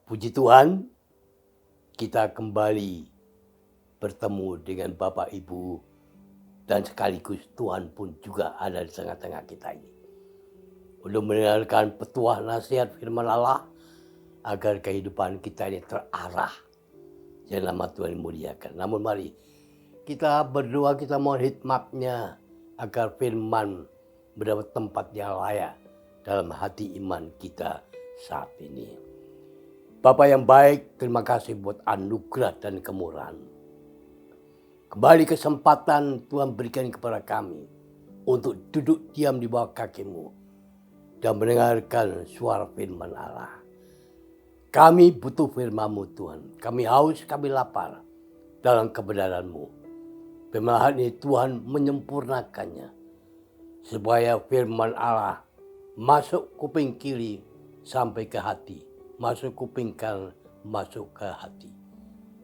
Puji Tuhan, kita kembali bertemu dengan Bapak Ibu dan sekaligus Tuhan pun juga ada di tengah-tengah kita ini. Untuk mendengarkan petuah nasihat firman Allah agar kehidupan kita ini terarah. Dan nama Tuhan dimuliakan. Namun mari kita berdoa, kita mohon hikmatnya agar firman mendapat tempat yang layak dalam hati iman kita saat ini. Bapa yang baik, terima kasih buat anugerah dan kemurahan. Kembali kesempatan Tuhan berikan kepada kami untuk duduk diam di bawah kaki-Mu dan mendengarkan suara firman Allah. Kami butuh firman-Mu Tuhan. Kami haus, kami lapar dalam kebenaran-Mu. Firman ini Tuhan menyempurnakannya supaya firman Allah masuk kuping kiri sampai ke hati. Masuk kuping kanan, masuk ke hati.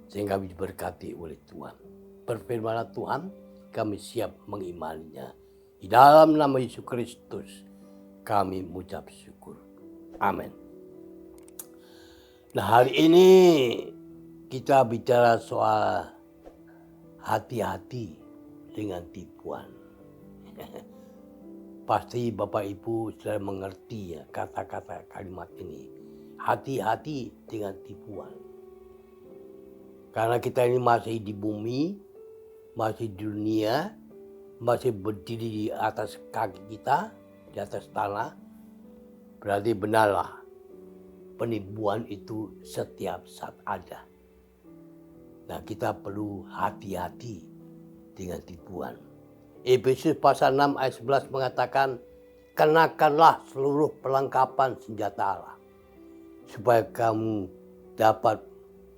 Sehingga kami diberkati oleh Tuhan. Berfirmanlah Tuhan, kami siap mengimaninya. Di dalam nama Yesus Kristus, kami mengucap syukur. Amin. Nah, hari ini kita bicara soal hati-hati dengan tipuan. Pasti Bapak Ibu sudah mengerti ya kata-kata kalimat ini. Hati-hati dengan tipuan. Karena kita ini masih di bumi, masih di dunia, masih berdiri di atas kaki kita, di atas tanah. Berarti benarlah penipuan itu setiap saat ada. Nah, kita perlu hati-hati dengan tipuan. Efesus pasal 6 ayat 11 mengatakan, kenakanlah seluruh perlengkapan senjata Allah, supaya kamu dapat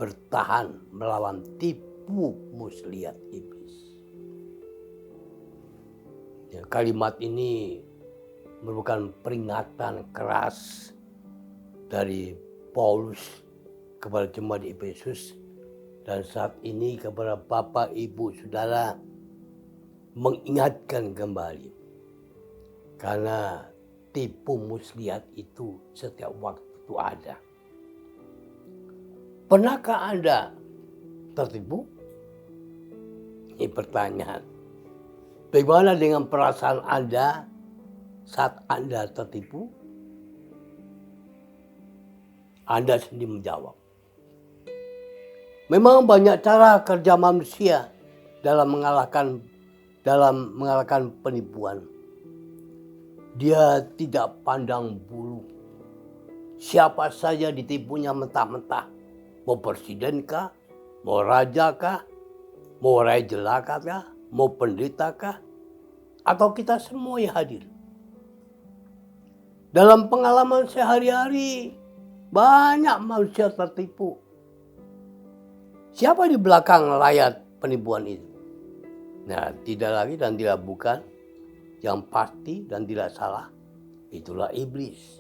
bertahan melawan tipu muslihat iblis. Ya, kalimat ini merupakan peringatan keras dari Paulus kepada jemaat di Efesus dan saat ini kepada Bapak, Ibu, Saudara mengingatkan kembali. Karena tipu muslihat itu setiap waktu itu ada. Pernahkah Anda tertipu? Ini pertanyaan. Bagaimana dengan perasaan Anda saat Anda tertipu? Anda sendiri menjawab. Memang banyak cara kerja manusia dalam mengalahkan penipuan. Dia tidak pandang bulu. Siapa saja ditipunya mentah-mentah. Mau presiden kah? Mau raja kah? Mau raja jelaka kah? Mau pendeta kah? Atau kita semua yang hadir. Dalam pengalaman sehari-hari, banyak manusia tertipu. Siapa di belakang layar penipuan itu? Nah, tidak lagi dan tidak bukan. Yang pasti dan tidak salah, itulah iblis.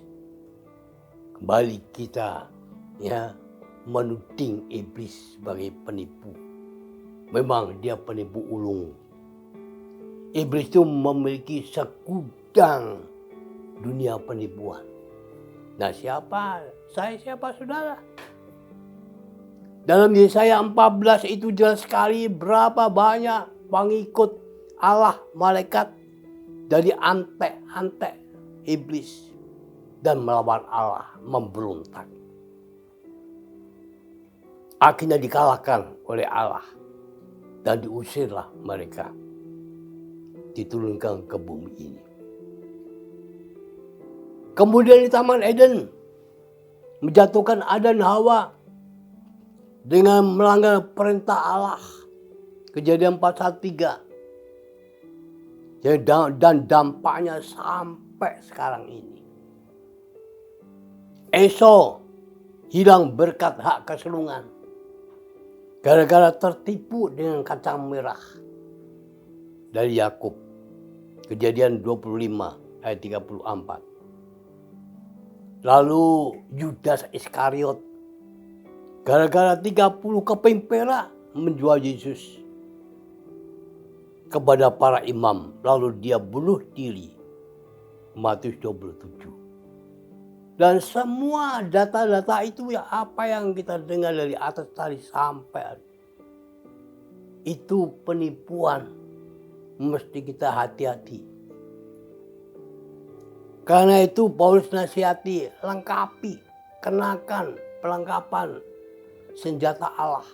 Kembali kita menuding iblis sebagai penipu. Memang dia penipu ulung. Iblis itu memiliki segudang dunia penipuan. Nah, siapa? Siapa saudara? Dalam Yesaya 14 itu jelas sekali berapa banyak pengikut Allah, malaikat dari antek-antek iblis dan melawan Allah, memberontak. Akhirnya dikalahkan oleh Allah dan diusirlah mereka, diturunkan ke bumi ini. Kemudian di Taman Eden menjatuhkan Adam dan Hawa dengan melanggar perintah Allah. Kejadian pasal 3. Dan dampaknya sampai sekarang ini. Esau hilang berkat hak kesulungan. Gara-gara tertipu dengan kacang merah dari Yakub. Kejadian 25 ayat 34. Lalu Yudas Iskariot gara-gara 30 keping perak menjual Yesus kepada para imam. Lalu dia bunuh diri. Matius 27. Dan semua data-data itu ya apa yang kita dengar dari atas tadi sampai itu penipuan. Mesti kita hati-hati. Karena itu Paulus nasihati, lengkapi, kenakan perlengkapan senjata Allah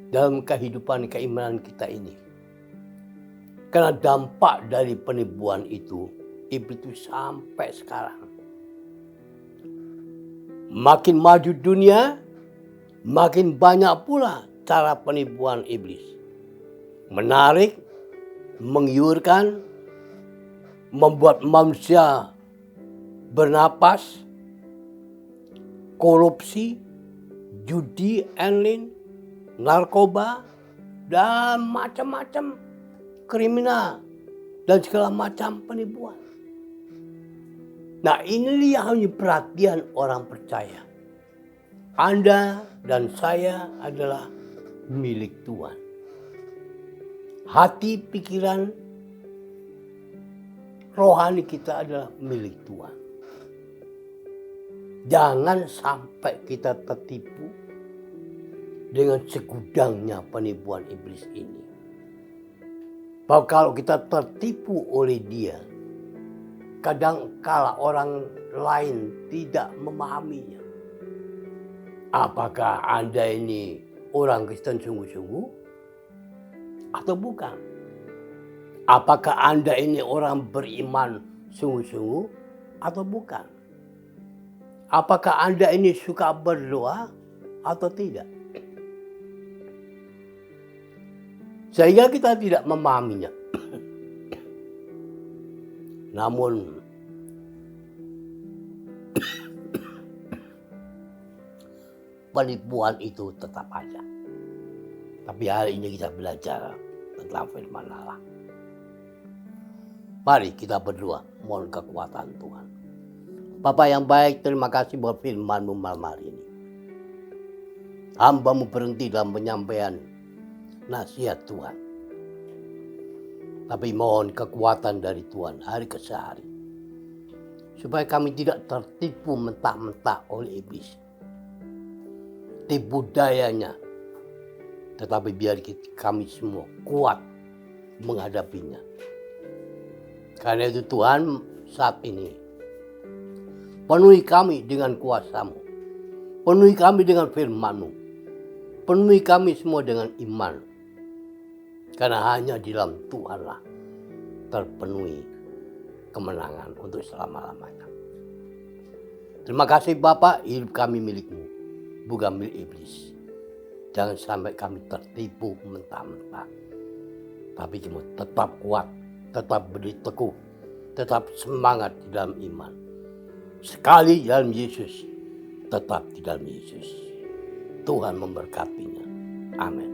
dalam kehidupan keimanan kita ini. Karena dampak dari penipuan itu sampai sekarang. Makin maju dunia, makin banyak pula cara penipuan iblis. Menarik, menggiurkan, membuat manusia bernapas, korupsi, judi online, narkoba, dan macam-macam kriminal dan segala macam penipuan. Nah, ini yang menjadi perhatian orang percaya. Anda dan saya adalah milik Tuhan. Hati, pikiran, rohani kita adalah milik Tuhan. Jangan sampai kita tertipu dengan segudangnya penipuan iblis ini. Bahwa kalau kita tertipu oleh dia, kadang kala orang lain tidak memahaminya. Apakah Anda ini orang Kristen sungguh-sungguh atau bukan? Apakah Anda ini orang beriman sungguh-sungguh atau bukan? Apakah Anda ini suka berdoa atau tidak? Sehingga kita tidak memahaminya. Namun penipuan itu tetap ada. Tapi hari ini kita belajar tentang firman Allah. Mari kita berdoa, mohon kekuatan Tuhan. Bapa yang baik, terima kasih buat firman-Mu malam hari ini. Hamba-Mu berhenti dalam penyampaian nasihat Tuhan. Tapi mohon kekuatan dari Tuhan hari ke hari. Supaya kami tidak tertipu mentah-mentah oleh iblis. Tipu dayanya. Tetapi biar kami semua kuat menghadapinya. Karena itu Tuhan saat ini penuhi kami dengan kuasa-Mu. Penuhi kami dengan firman-Mu. Penuhi kami semua dengan iman. Karena hanya di dalam Tuhanlah terpenuhi kemenangan untuk selama-lamanya. Terima kasih Bapak, hidup kami milik-Mu, bukan milik iblis. Jangan sampai kami tertipu mentah-mentah. Tapi kami tetap kuat, tetap berdiri teguh, tetap semangat di dalam iman. Sekali di dalam Yesus, tetap di dalam Yesus. Tuhan memberkatinya. Amin.